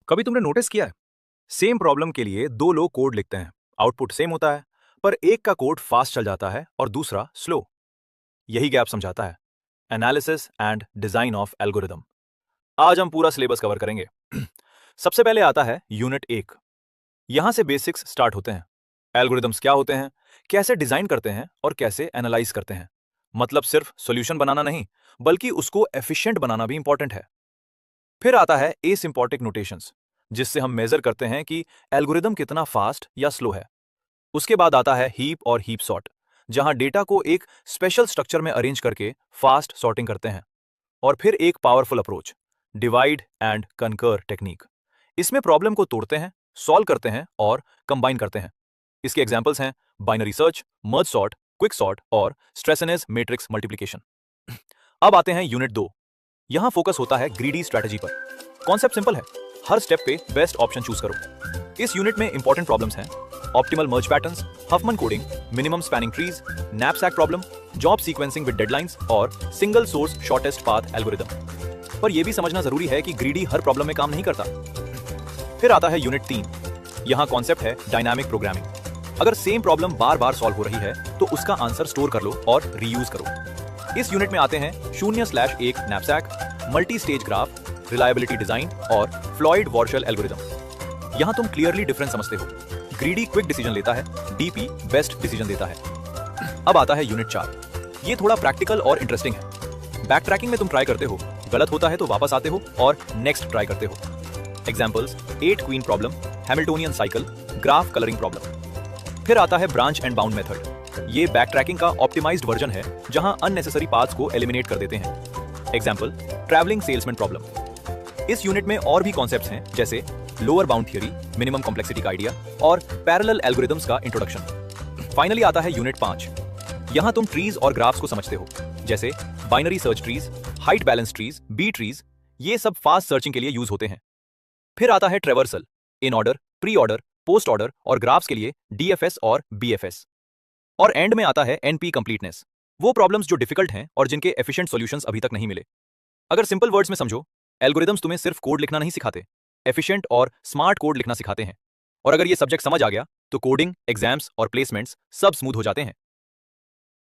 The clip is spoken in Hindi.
कभी तुमने नोटिस किया है, सेम प्रॉब्लम के लिए दो लोग कोड लिखते हैं, आउटपुट सेम होता है, पर एक का कोड फास्ट चल जाता है और दूसरा स्लो। यही गैप समझाता है analysis and design of algorithm. आज हम पूरा सिलेबस कवर करेंगे। सबसे पहले आता है यूनिट 1। यहां से बेसिक्स स्टार्ट होते हैं। एल्गोरिदम्स क्या होते हैं, कैसे डिजाइन करते हैं और कैसे एनालाइज करते हैं। मतलब सिर्फ सॉल्यूशन बनाना नहीं, बल्कि उसको एफिशिएंट बनाना भी इंपॉर्टेंट है। फिर आता है एसिम्प्टोटिक नोटेशंस, जिससे हम मेजर करते हैं कि एल्गोरिदम कितना फास्ट या स्लो है। उसके बाद आता है हीप और हीप सॉर्ट, जहां डेटा को एक स्पेशल स्ट्रक्चर में अरेंज करके फास्ट सॉर्टिंग करते हैं। और फिर एक पावरफुल अप्रोच, डिवाइड एंड कंकर टेक्निक। इसमें प्रॉब्लम को तोड़ते हैं, सॉल्व करते हैं और कंबाइन करते हैं। इसके एग्जांपल्स हैं binary search, merge sort, quick sort और स्ट्रेसनेस मैट्रिक्स मल्टीप्लिकेशन। अब आते हैं यूनिट 2। यहां फोकस होता है ग्रीडी स्ट्रेटजी पर। कॉन्सेप्ट सिंपल है, हर स्टेप पे बेस्ट ऑप्शन चूज करो। इस यूनिट में इंपॉर्टेंट प्रॉब्लम्स हैं optimal merge patterns, Huffman coding, minimum spanning trees, knapsack problem, job sequencing with deadlines और single source shortest path algorithm. पर यह भी समझना जरूरी है कि ग्रीडी हर प्रॉब्लम में काम नहीं करता। फिर आता है यूनिट 3। यहां कॉन्सेप्ट है डायनामिक प्रोग्रामिंग। अगर सेम प्रॉब्लम बार बार सॉल्व हो रही है तो उसका आंसर स्टोर कर लो और रीयूज करो। इस यूनिट में आते हैं 0/1 knapsack, multi stage graph, reliability design और फ्लॉयड वॉर्शल एल्गोरिदम। यहां तुम क्लियरली डिफरेंस समझते हो। ग्रीडी क्विक डिसीजन लेता है, डीपी बेस्ट डिसीजन देता है। अब आता है यूनिट 4। ये थोड़ा प्रैक्टिकल और इंटरेस्टिंग है। बैक ट्रैकिंग में तुम ट्राई करते हो, गलत होता है तो वापस आते हो और नेक्स्ट ट्राई करते हो। Examples 8 queen problem, Hamiltonian cycle, graph colouring problem. फिर आता है ब्रांच एंड बाउंड मेथड। ये बैक ट्रैकिंग का ऑप्टिमाइज्ड वर्जन है, जहां अननेसेसरी पाथ्स को एलिमिनेट कर देते हैं। Example travelling salesman problem. इस यूनिट में और भी कॉन्सेप्ट्स हैं, जैसे lower bound theory, minimum complexity का आइडिया और पैरेलल एल्गोरिदम्स का इंट्रोडक्शन। फाइनली आता है यूनिट 5। यहां तुम ट्रीज और ग्राफ्स को समझते हो, जैसे binary search trees, height balance trees, B trees. ये सब फास्ट सर्चिंग के लिए यूज होते हैं। फिर आता है traversal, in order, pre order, post order और ग्राफ्स के लिए डीएफएस और बीएफएस। और एंड में आता है एनपी कंप्लीटनेस, वो प्रॉब्लम्स जो डिफिकल्ट हैं और जिनके एफिशिएंट सॉल्यूशंस अभी तक नहीं मिले। अगर सिंपल वर्ड्स में समझो, एल्गोरिदम्स तुम्हें सिर्फ कोड लिखना नहीं सिखाते, एफिशिएंट और स्मार्ट कोड लिखना सिखाते हैं। और अगर ये सब्जेक्ट समझ आ गया तो कोडिंग, एग्जाम्स और प्लेसमेंट्स सब स्मूथ हो जाते हैं।